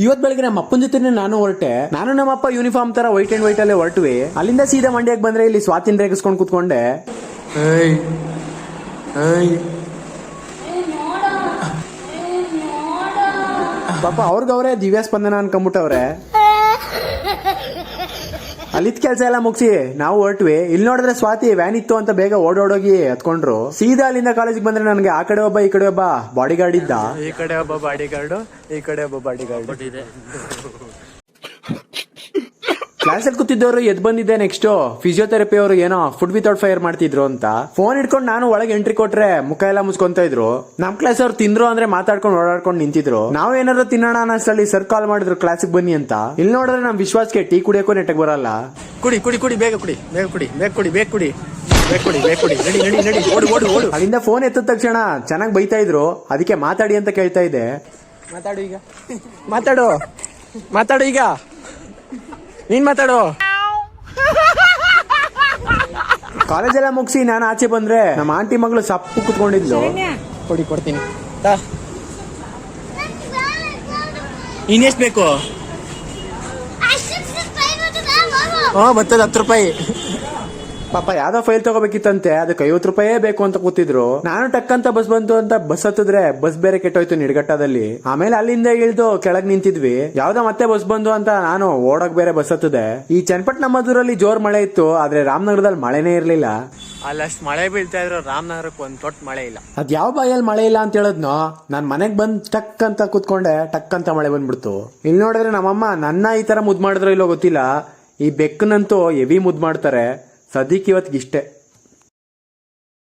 ಇವತ್ ಬೆಳಗ್ಗೆ ನಮ್ಮ ಅಪ್ಪನ ಜೊತೆ ನಾನು ಹೊರಟೆ. ನಾನು ನಮ್ಮ ಅಪ್ಪ ಯೂನಿಫಾರ್ಮ್ ತರ ವೈಟ್ ಅಂಡ್ ವೈಟ್ ಅಲ್ಲೇ ಹೊರಟ್ವಿ. ಅಲ್ಲಿಂದ ಸೀದಾ ಮಂಡ್ಯಕ್ಕೆ ಬಂದ್ರೆ ಇಲ್ಲಿ ಸ್ವಾತಿನ್ ರೇಗಿಸ್ಕೊಂಡು ಕೂತ್ಕೊಂಡೆ. ಪಾಪ ಅವ್ರಿಗವ್ರೆ ದಿವ್ಯಾ ಸ್ಪಂದನ ಅನ್ಕೊಂಬಿಟ್ಟವ್ರೆ. ಅಲ್ಲಿದ್ ಕೆಲ್ಸ ಎಲ್ಲ ಮುಗಿಸಿ ನಾವು ಹೊರಟ್ವಿ. ಇಲ್ಲಿ ನೋಡಿದ್ರೆ ಸ್ವಾತಿ ವ್ಯಾನ್ ಇತ್ತು ಅಂತ ಬೇಗ ಓಡೋಡೋಗಿ ಹತ್ಕೊಂಡ್ರು. ಸೀದಾ ಅಲ್ಲಿಂದ ಕಾಲೇಜಿಗೆ ಬಂದ್ರೆ ನನಗೆ ಆ ಕಡೆ ಒಬ್ಬ ಈ ಕಡೆ ಒಬ್ಬ ಬಾಡಿ ಗಾರ್ಡ್ ಇದ್ದ. ಈ ಕಡೆ ಒಬ್ಬ ಬಾಡಿ ಗಾರ್ಡ್, ಈ ಕಡೆ ಒಬ್ಬ ಬಾಡಿ ಗಾರ್ಡ್ ಇದೆ. ಕ್ಲಾಸಲ್ಲಿ ಕೂತಿದ್ದವರು ಎದ್ ಬಂದಿದ್ದೆ. ನೆಕ್ಸ್ಟ್ ಫಿಸಿಯೋಥೆರಪಿ ಅವರು ಏನೋ ಫುಡ್ ವಿತೌಟ್ ಫೈರ್ ಮಾಡ್ತಿದ್ರು ಅಂತ ಫೋನ್ ಇಟ್ಕೊಂಡು ನಾನು ಒಳಗೆ ಎಂಟ್ರಿ ಕೊಟ್ರೆ ಮುಖ ಎಲ್ಲ ಮುಚ್ಕೊಂತ ಇದ್ರು. ನಮ್ ಕ್ಲಾಸ್ ಅವ್ರು ತಿಂದ್ರು ಅಂದ್ರೆ ಮಾತಾಡ್ಕೊಂಡು ಓಡಾಡ್ಕೊಂಡು ನಿಂತಿದ್ರು. ನಾವು ಏನಾದ್ರು ತಿನ್ನೋಣ ಅನ್ನಷ್ಟಲ್ಲಿ ಸರ್ ಕಾಲ್ ಮಾಡಿದ್ರು ಕ್ಲಾಸಿಗೆ ಬನ್ನಿ ಅಂತ. ಇಲ್ಲಿ ನೋಡಿದ್ರೆ ನಮ್ ವಿಶ್ವಾಸಕ್ಕೆ ಟೀ ಕುಡಿಯೋಕ್ಕೂ ನೆಟ್ಟಗೆ ಬರಲ್ಲ. ಕುಡಿ ಕುಡಿ ಕುಡಿ ಬೇಗ ಕುಡಿ ಬೇಗ ಕುಡಿ ಬೇಗ ಕುಡಿ ಬೇಗ ಕುಡಿ ಬೇಗ ಕುಡಿ ಬೇಗ ಕುಡಿ ನಡಿ ನಡಿ ನಡಿ ಓಡು ಓಡು ಓಡು. ಅಲ್ಲಿಂದ ಫೋನ್ ಎತ್ತಿದ ತಕ್ಷಣ ಚೆನ್ನಾಗಿ ಬೈತಾ ಇದ್ರು. ಅದಕ್ಕೆ ಮಾತಾಡಿ ಅಂತ ಕೇಳ್ತಾ ಇದ್ದೆ. ಮಾತಾಡು ಈಗ, ಮಾತಾಡು ಮಾತಾಡು ಈಗ, ನೀನ್ ಮಾತಾಡು. ಕಾಲೇಜೆಲ್ಲ ಮುಗಿಸಿ ನಾನು ಆಚೆ ಬಂದ್ರೆ ನಮ್ಮ ಆಂಟಿ ಮಗಳು ಸಪ್ಪು ಕುತ್ಕೊಂಡಿದ್ಲು. ಕೊಡ್ತೀನಿ. ಇನ್ನೆಷ್ಟು ಬೇಕು? ಬರ್ತದ 10 ರೂಪಾಯಿ. ಪಾಪ ಯಾವ್ದೋ ಫೈಲ್ ತಗೋಬೇಕಿತ್ತಂತೆ, ಅದಕ್ಕೆ 50 ರೂಪಾಯೇ ಬೇಕು ಅಂತ ಕೂತಿದ್ರು. ನಾನು ಟಕ್ ಅಂತ ಬಸ್ ಬಂತು ಅಂತ ಬಸ್ ಹತ್ತಿದ್ರೆ ಬಸ್ ಬೇರೆ ಕೆಟ್ಟೋಯ್ತು ನಿಡ್ಗಟ್ಟದಲ್ಲಿ. ಆಮೇಲೆ ಅಲ್ಲಿಂದ ಇಳಿದು ಕೆಳಗ್ ನಿಂತಿದ್ವಿ. ಯಾವ್ದೋ ಮತ್ತೆ ಬಸ್ ಬಂದು ಅಂತ ನಾನು ಓಡಕ್ ಬೇರೆ ಬಸ್ ಹತ್ತದೆ. ಈ ಚನ್ನಪಟ್ಟಣ ಮದ್ದೂರಲ್ಲಿ ಜೋರ್ ಮಳೆ ಇತ್ತು, ಆದ್ರೆ ರಾಮನಗರದಲ್ಲಿ ಮಳೆನೇ ಇರ್ಲಿಲ್ಲ. ಅಲ್ಲಷ್ಟು ಮಳೆ ಬೀಳ್ತಾ ಇದ್ರು, ರಾಮನಗರಕ್ಕೆ ಒಂದ್ ತೊಟ್ಟು ಮಳೆ ಇಲ್ಲ. ಅದ್ ಯಾವ ಬಾಯಲ್ಲಿ ಮಳೆ ಇಲ್ಲ ಅಂತ ಹೇಳದ್ನೋ, ನಾನ್ ಮನೆಗ್ ಬಂದ್ ಟಕ್ ಅಂತ ಕೂತ್ಕೊಂಡೆ, ಟಕ್ ಅಂತ ಮಳೆ ಬಂದ್ಬಿಡ್ತು. ಇಲ್ಲಿ ನೋಡಿದ್ರೆ ನಮ್ಮಮ್ಮ ನನ್ನ ಈ ತರ ಮುದ್ ಮಾಡಿದ್ರೋ ಇಲ್ಲೋ ಗೊತ್ತಿಲ್ಲ, ಈ ಬೆಕ್ಕನಂತೂ ಹೆವಿ ಮುದ್ ಮಾಡ್ತಾರೆ. ಸದ್ಯಕ್ಕೆ ಇವತ್ತಿಗೆ ಇಷ್ಟೇ.